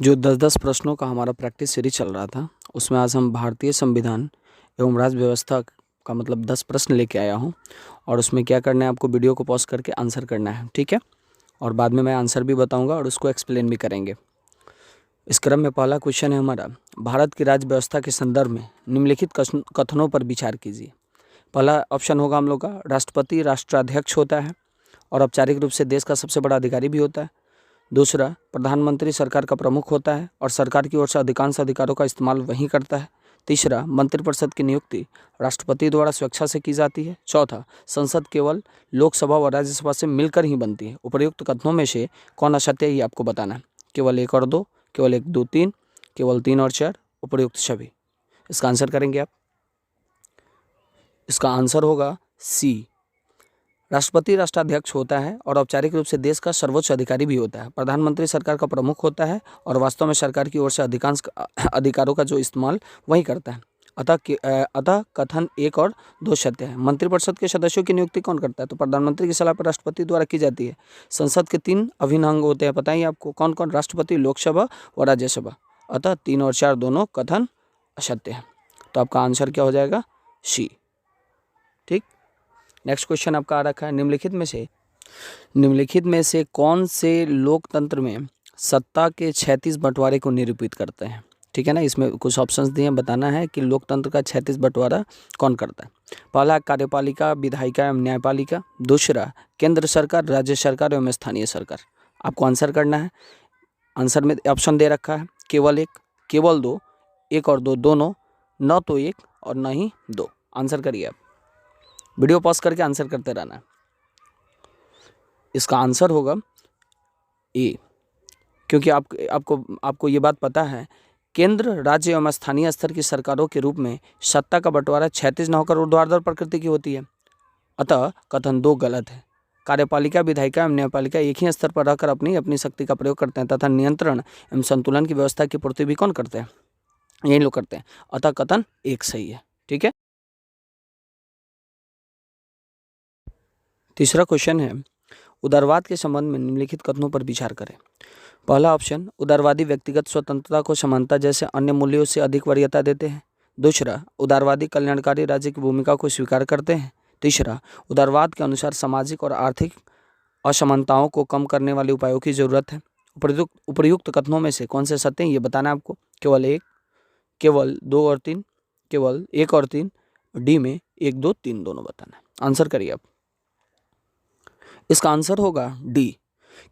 जो 10-10 प्रश्नों का हमारा प्रैक्टिस सीरीज चल रहा था, उसमें आज हम भारतीय संविधान एवं राज्य व्यवस्था का मतलब 10 प्रश्न लेके आया हूँ। और उसमें क्या करना है, आपको वीडियो को पॉज करके आंसर करना है, ठीक है। और बाद में मैं आंसर भी बताऊंगा और उसको एक्सप्लेन भी करेंगे। इस क्रम में पहला क्वेश्चन है हमारा, भारत की राज्य व्यवस्था के संदर्भ में निम्नलिखित कथनों पर विचार कीजिए। पहला ऑप्शन होगा हम लोग का, राष्ट्रपति राष्ट्राध्यक्ष होता है और औपचारिक रूप से देश का सबसे बड़ा अधिकारी भी होता है। दूसरा, प्रधानमंत्री सरकार का प्रमुख होता है और सरकार की ओर से अधिकांश अधिकारों का इस्तेमाल वही करता है। तीसरा, मंत्रिपरिषद की नियुक्ति राष्ट्रपति द्वारा स्वेच्छा से की जाती है। चौथा, संसद केवल लोकसभा और राज्यसभा से मिलकर ही बनती है। उपर्युक्त कथनों में से कौन असत्य है, ये आपको बताना है। केवल 1 और 2, केवल 1, 2, 3, केवल 3 और 4, उपर्युक्त सभी। इसका आंसर करेंगे आप। इसका आंसर होगा सी। राष्ट्रपति राष्ट्राध्यक्ष होता है और औपचारिक रूप से देश का सर्वोच्च अधिकारी भी होता है। प्रधानमंत्री सरकार का प्रमुख होता है और वास्तव में सरकार की ओर से अधिकांश अधिकारों का जो इस्तेमाल वही करता है। अतः कथन 1 और 2 सत्य है। मंत्रिपरिषद के सदस्यों की नियुक्ति कौन करता है, तो प्रधानमंत्री की सलाह पर राष्ट्रपति द्वारा की जाती है। संसद के 3 अभिन्न अंग होते हैं, पता ही आपको कौन कौन, राष्ट्रपति, लोकसभा और राज्यसभा। अतः 3 और 4 दोनों कथन असत्य है। तो आपका आंसर क्या हो जाएगा, सी। ठीक। नेक्स्ट क्वेश्चन आपका आ रखा है, निम्नलिखित में से कौन से लोकतंत्र में सत्ता के 36 बंटवारे को निरूपित करते हैं। ठीक है ना, इसमें कुछ ऑप्शंस दिए हैं, बताना है कि लोकतंत्र का 36 बंटवारा कौन करता है। पहला, कार्यपालिका, विधायिका एवं न्यायपालिका। दूसरा, केंद्र सरकार, राज्य सरकार एवं स्थानीय सरकार। आपको आंसर करना है। आंसर में ऑप्शन दे रखा है, केवल 1, केवल 2, 1 और 2 दोनों, न तो 1 और न ही 2। आंसर करिए आप, वीडियो पॉज करके आंसर करते रहना है। इसका आंसर होगा ए, क्योंकि आपको ये बात पता है, केंद्र, राज्य एवं स्थानीय स्तर की सरकारों के रूप में सत्ता का बंटवारा क्षैतिज न होकर ऊर्ध्वाधर प्रकृति की होती है। अतः कथन 2 गलत है। कार्यपालिका, विधायिका एवं न्यायपालिका एक ही स्तर पर रहकर अपनी अपनी शक्ति का प्रयोग करते हैं तथा नियंत्रण एवं संतुलन की व्यवस्था की पूर्ति भी कौन करते हैं, यही लोग करते हैं। अतः कथन 1 सही है। ठीक है। तीसरा क्वेश्चन है, उदारवाद के संबंध में निम्नलिखित कथनों पर विचार करें। पहला ऑप्शन, उदारवादी व्यक्तिगत स्वतंत्रता को समानता जैसे अन्य मूल्यों से अधिक वरीयता देते हैं। दूसरा, उदारवादी कल्याणकारी राज्य की भूमिका को स्वीकार करते हैं। तीसरा, उदारवाद के अनुसार सामाजिक और आर्थिक असमानताओं को कम करने वाले उपायों की जरूरत है। उपर्युक्त कथनों में से कौन से सत्य हैं, ये बताना है आपको। केवल 1, केवल 2 और 3, केवल 1 और 3, डी में 1, 2, 3 दोनों बताना है। आंसर करिए आप। इसका आंसर होगा डी,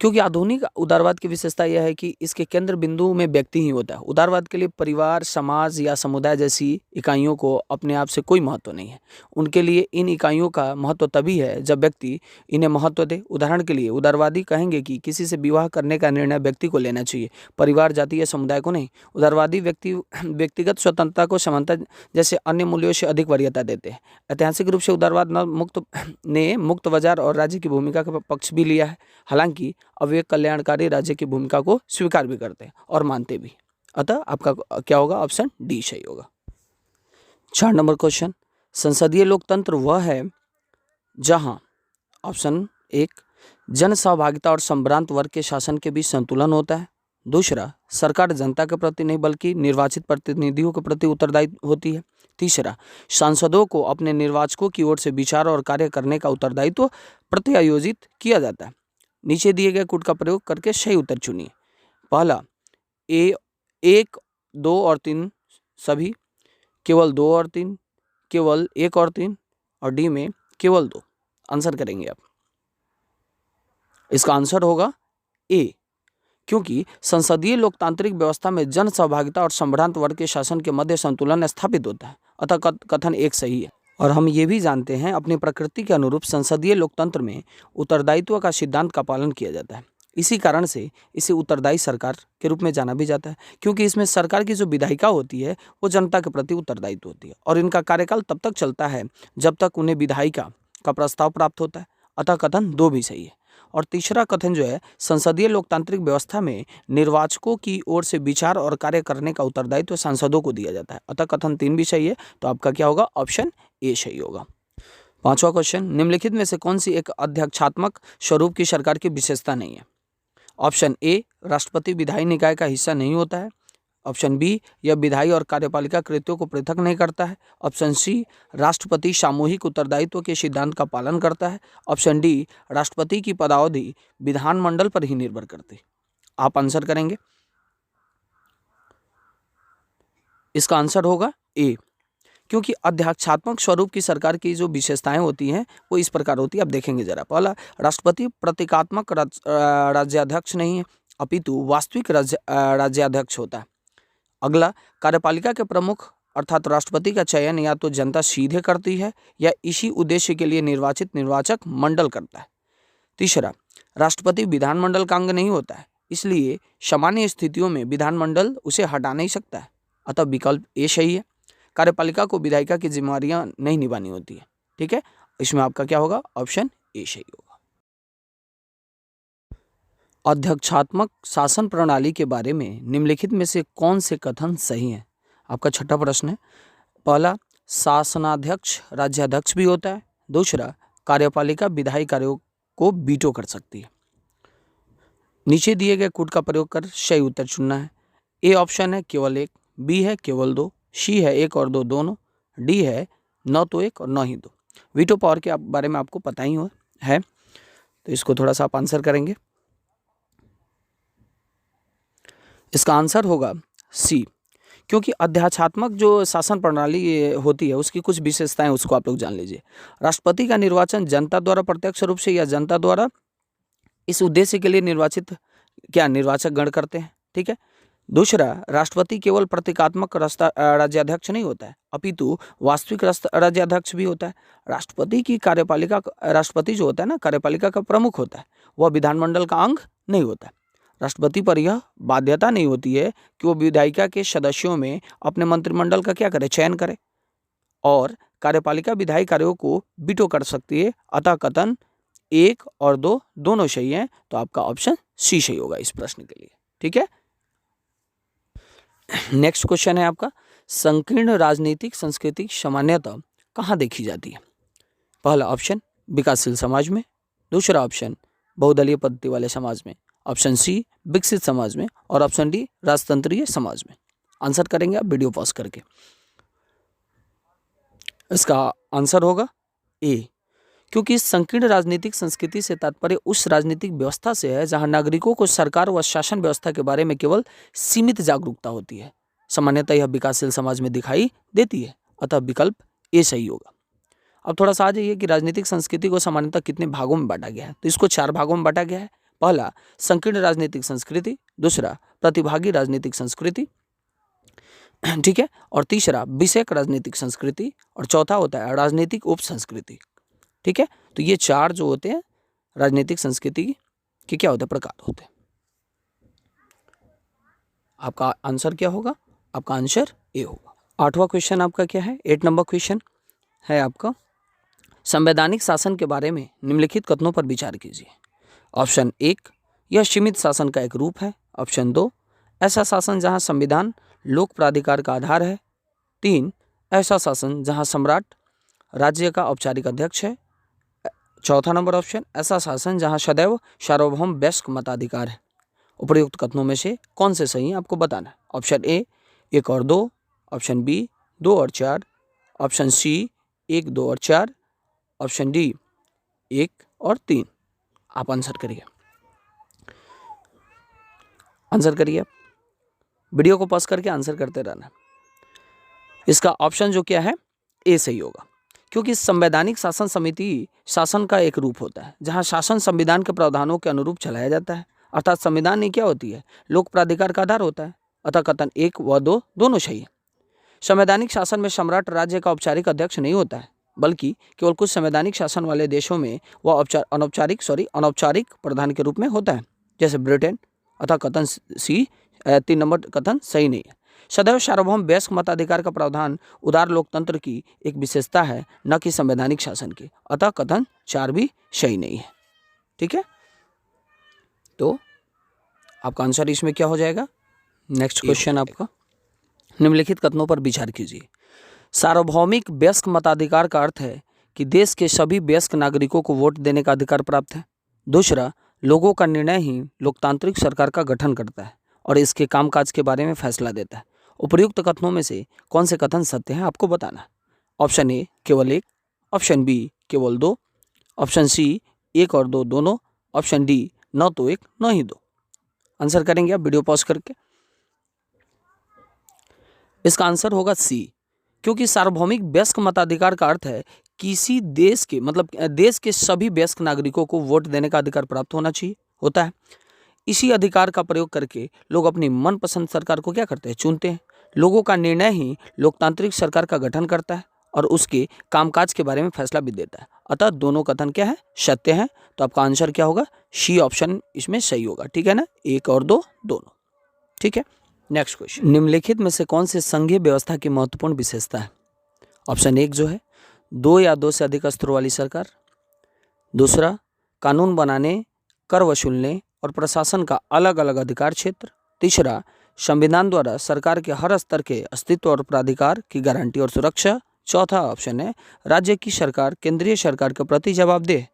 क्योंकि आधुनिक उदारवाद की विशेषता यह है कि इसके केंद्र बिंदु में व्यक्ति ही होता है। उदारवाद के लिए परिवार, समाज या समुदाय जैसी इकाइयों को अपने आप से कोई महत्व नहीं है। उनके लिए इन इकाइयों का महत्व तभी है जब व्यक्ति इन्हें महत्व दे। उदाहरण के लिए उदारवादी कहेंगे कि किसी से विवाह करने का निर्णय व्यक्ति को लेना चाहिए, परिवार, जाति या समुदाय को नहीं। उदारवादी व्यक्तिगत स्वतंत्रता को समानता जैसे अन्य मूल्यों से अधिक वरीयता देते हैं। ऐतिहासिक रूप से उदारवाद ने मुक्त बाजार और राज्य की भूमिका का पक्ष भी लिया है। हालांकि अब वे कल्याणकारी राज्य की भूमिका को स्वीकार भी करते हैं और मानते भी। अतः आपका क्या होगा, ऑप्शन डी सही होगा। 4 नंबर क्वेश्चन, संसदीय लोकतंत्र वह है जहां, ऑप्शन 1, जन सहभागिता और संभ्रांत वर्ग के शासन के बीच संतुलन होता है। दूसरा, सरकार जनता के प्रति नहीं बल्कि निर्वाचित प्रतिनिधियों के प्रति उत्तरदायी होती है। तीसरा, सांसदों को अपने निर्वाचकों की ओर से विचार और कार्य करने का उत्तरदायित्व प्रत्यायोजित किया जाता है। नीचे दिए गए कूट का प्रयोग करके सही उत्तर चुनिए। पहला, ए 1, 2 और 3 सभी, केवल 2 और 3, केवल 1 और 3 और डी में केवल 2। आंसर करेंगे आप। इसका आंसर होगा ए, क्योंकि संसदीय लोकतांत्रिक व्यवस्था में जन सहभागिता और संभ्रांत वर्ग के शासन के मध्य संतुलन स्थापित होता है। अतः कथन 1 सही है। और हम ये भी जानते हैं, अपनी प्रकृति के अनुरूप संसदीय लोकतंत्र में उत्तरदायित्व का सिद्धांत का पालन किया जाता है। इसी कारण से इसे उत्तरदायी सरकार के रूप में जाना भी जाता है, क्योंकि इसमें सरकार की जो विधायिका होती है वो जनता के प्रति उत्तरदायित्व होती है और इनका कार्यकाल तब तक चलता है जब तक उन्हें विधायिका का प्रस्ताव प्राप्त होता है। अतः कथन 2 भी सही है। और तीसरा कथन जो है, संसदीय लोकतांत्रिक व्यवस्था में निर्वाचकों की ओर से विचार और कार्य करने का उत्तरदायित्व सांसदों को दिया जाता है। अतः कथन 3 भी सही है। तो आपका क्या होगा, ऑप्शन ए सही होगा। 5वां क्वेश्चन, निम्नलिखित में से कौन सी एक अध्यक्षात्मक स्वरूप की सरकार की विशेषता नहीं है। ऑप्शन ए, राष्ट्रपति विधायी निकाय का हिस्सा नहीं होता है। ऑप्शन बी, यह विधायी और कार्यपालिका कृत्यों को पृथक नहीं करता है। ऑप्शन सी, राष्ट्रपति सामूहिक उत्तरदायित्व के सिद्धांत का पालन करता है। ऑप्शन डी, राष्ट्रपति की पदावधि विधानमंडल पर ही निर्भर करती है। आप आंसर करेंगे। इसका आंसर होगा ए, क्योंकि अध्यक्षात्मक स्वरूप की सरकार की जो विशेषताएं होती हैं वो इस प्रकार होती है। अब देखेंगे जरा। पहला, राष्ट्रपति प्रतीकात्मक राज्याध्यक्ष नहीं है, अपितु वास्तविक राज्याध्यक्ष होता है। अगला, कार्यपालिका के प्रमुख अर्थात राष्ट्रपति का चयन या तो जनता सीधे करती है या इसी उद्देश्य के लिए निर्वाचित निर्वाचक मंडल करता है। तीसरा, राष्ट्रपति विधानमंडल का अंग नहीं होता है, इसलिए सामान्य स्थितियों में विधानमंडल उसे हटा नहीं सकता है, अतः विकल्प ए सही है। कार्यपालिका को विधायिका की जिम्मेदारियां नहीं निभानी होती है। ठीक है, इसमें आपका क्या होगा? ऑप्शन ए सही होगा। अध्यक्षात्मक शासन प्रणाली के बारे में निम्नलिखित में से कौन से कथन सही हैं? आपका छठा प्रश्न है। पहला, शासनाध्यक्ष राज्याध्यक्ष भी होता है। दूसरा, कार्यपालिका विधायी कार्यों को वीटो कर सकती है। नीचे दिए गए कूट का प्रयोग कर सही उत्तर चुनना है। ए ऑप्शन है केवल एक, बी है केवल दो, सी है एक और दो दोनों, डी है न तो एक और न ही दो। वीटो पावर के बारे में आपको पता ही है, तो इसको थोड़ा सा आप आंसर करेंगे। इसका आंसर होगा सी, क्योंकि अध्यक्षात्मक जो शासन प्रणाली होती है उसकी कुछ विशेषताएं उसको आप लोग जान लीजिए। राष्ट्रपति का निर्वाचन जनता द्वारा प्रत्यक्ष रूप से या जनता द्वारा इस उद्देश्य के लिए निर्वाचक गण करते हैं। ठीक है। दूसरा, राष्ट्रपति केवल प्रतीकात्मक राज्याध्यक्ष नहीं होता है, अपितु वास्तविक राज्याध्यक्ष भी होता है। राष्ट्रपति जो होता है ना, कार्यपालिका का प्रमुख होता है, वह विधानमंडल का अंग नहीं होता है। राष्ट्रपति पर यह बाध्यता नहीं होती है कि वो विधायिका के सदस्यों में अपने मंत्रिमंडल का क्या करे, चयन करे, और कार्यपालिका विधायी कार्यों को वीटो कर सकती है। अतः कथन एक और दो दोनों सही हैं, तो आपका ऑप्शन सी सही होगा इस प्रश्न के लिए। ठीक है। नेक्स्ट क्वेश्चन है आपका, संकीर्ण राजनीतिक संस्कृति सामान्यतः कहाँ देखी जाती है? पहला ऑप्शन विकासशील समाज में, दूसरा ऑप्शन बहुदलीय पद्धति वाले समाज में, ऑप्शन सी विकसित समाज में, और ऑप्शन डी राजतंत्रीय समाज में। आंसर करेंगे आप वीडियो पॉज करके। इसका आंसर होगा ए, क्योंकि संकीर्ण राजनीतिक संस्कृति से तात्पर्य उस राजनीतिक व्यवस्था से है जहां नागरिकों को सरकार व शासन व्यवस्था के बारे में केवल सीमित जागरूकता होती है। सामान्यतः यह विकासशील समाज में दिखाई देती है, अतः विकल्प ए सही होगा। अब थोड़ा सा आ जाइए कि राजनीतिक संस्कृति को सामान्यतः कितने भागों में बांटा गया है, तो इसको 4 भागों में बांटा गया है। पहला, संकीर्ण राजनीतिक संस्कृति, दूसरा प्रतिभागी राजनीतिक संस्कृति, ठीक है, और तीसरा विषयक राजनीतिक संस्कृति, और चौथा होता है राजनीतिक उप संस्कृति। ठीक है, तो ये 4 जो होते हैं राजनीतिक संस्कृति के क्या होते हैं, प्रकार होते हैं। आपका आंसर क्या होगा? आपका आंसर ए होगा। 8वां क्वेश्चन आपका क्या है? 8 नंबर क्वेश्चन है आपका, संवैधानिक शासन के बारे में निम्नलिखित कथनों पर विचार कीजिए। ऑप्शन 1, यह सीमित शासन का एक रूप है। ऑप्शन 2, ऐसा शासन जहां संविधान लोक प्राधिकार का आधार है। 3, ऐसा शासन जहां सम्राट राज्य का औपचारिक अध्यक्ष है। चौथा नंबर ऑप्शन, ऐसा शासन जहां सदैव सार्वभौम वयस्क मताधिकार है। उपयुक्त कथनों में से कौन से सही हैं आपको बताना है। ऑप्शन ए 1 और 2, ऑप्शन बी 2 और 4, ऑप्शन सी 1, 2 और 4, ऑप्शन डी 1 और 3। आप आंसर करिए, आंसर करिए। वीडियो को पॉज करके आंसर करते रहना। इसका ऑप्शन जो क्या है, ए सही होगा, क्योंकि संवैधानिक शासन समिति शासन का एक रूप होता है जहां शासन संविधान के प्रावधानों के अनुरूप चलाया जाता है। अर्थात संविधान ने क्या होती है, लोक प्राधिकार का आधार होता है। अतः कथन 1 व 2 दोनों सही है। संवैधानिक शासन में सम्राट राज्य का औपचारिक अध्यक्ष नहीं होता है, बल्कि केवल कुछ संवैधानिक शासन वाले देशों में वह अनौपचारिक प्रधान के रूप में होता है, जैसे ब्रिटेन। अतः कथन सी 3 नंबर कथन सही नहीं है। सदैव सार्वभौम वयस्क मताधिकार का प्रावधान उदार लोकतंत्र की एक विशेषता है, न कि संवैधानिक शासन की। अतः कथन 4 भी सही नहीं है। ठीक है, तो आपका आंसर इसमें क्या हो जाएगा? नेक्स्ट क्वेश्चन आपका, निम्नलिखित कथनों पर विचार कीजिए। सार्वभौमिक वयस्क मताधिकार का अर्थ है कि देश के सभी वयस्क नागरिकों को वोट देने का अधिकार प्राप्त है। दूसरा, लोगों का निर्णय ही लोकतांत्रिक सरकार का गठन करता है और इसके कामकाज के बारे में फैसला देता है। उपर्युक्त कथनों में से कौन से कथन सत्य हैं आपको बताना है। ऑप्शन ए केवल एक, ऑप्शन बी केवल दो, ऑप्शन सी एक और दो दोनों, ऑप्शन डी न तो एक न ही दो। आंसर करेंगे आप वीडियो पॉज करके। इसका आंसर होगा सी, क्योंकि सार्वभौमिक वयस्क मताधिकार का अर्थ है किसी देश के मतलब देश के सभी वयस्क नागरिकों को वोट देने का अधिकार प्राप्त होता है। इसी अधिकार का प्रयोग करके लोग अपनी मनपसंद सरकार को क्या करते हैं, चुनते हैं। लोगों का निर्णय ही लोकतांत्रिक सरकार का गठन करता है और उसके कामकाज के बारे में फैसला भी देता है। अतः दोनों कथन क्या है, सत्य है। तो आपका आंसर क्या होगा, सी ऑप्शन इसमें सही होगा। ठीक है ना, एक और दो दोनों। ठीक है, नेक्स्ट क्वेश्चन। निम्नलिखित में से कौन से संघीय व्यवस्था की महत्वपूर्ण विशेषता है। ऑप्शन एक जो है, दो या दो से अधिक स्तरों वाली सरकार। दूसरा, कानून बनाने, कर वसूलने और प्रशासन का अलग अलग अधिकार क्षेत्र। तीसरा, संविधान द्वारा सरकार के हर स्तर के अस्तित्व और प्राधिकार की गारंटी और सुरक्षा। चौथा ऑप्शन है, राज्य की सरकार केंद्रीय सरकार के प्रति जवाबदेह।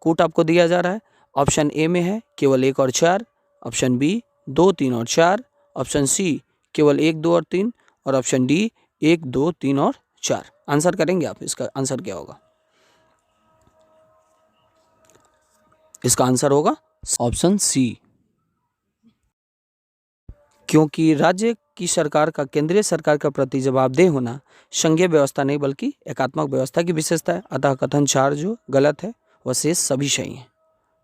कूट आपको दिया जा रहा है। ऑप्शन ए में है केवल एक और चार, ऑप्शन बी दो तीन और चार, ऑप्शन सी केवल एक दो और तीन, और ऑप्शन डी एक दो तीन और चार। आंसर करेंगे आप, इसका आंसर क्या होगा। इसका आंसर होगा ऑप्शन सी, क्योंकि राज्य की सरकार का केंद्रीय सरकार के प्रति जवाबदेह होना संघीय व्यवस्था नहीं बल्कि एकात्मक व्यवस्था की विशेषता है। अतः कथन 4 जो गलत है वह शेष सभी सही हैं।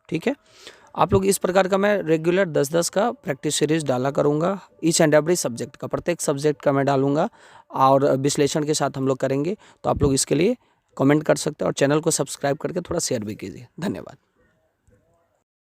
ठीक है, आप लोग इस प्रकार का मैं रेगुलर 10-10 का प्रैक्टिस सीरीज डाला करूँगा। ईच एंड एवरी सब्जेक्ट का, प्रत्येक सब्जेक्ट का मैं डालूंगा और विश्लेषण के साथ हम लोग करेंगे। तो आप लोग इसके लिए कमेंट कर सकते हैं और चैनल को सब्सक्राइब करके थोड़ा शेयर भी कीजिए। धन्यवाद।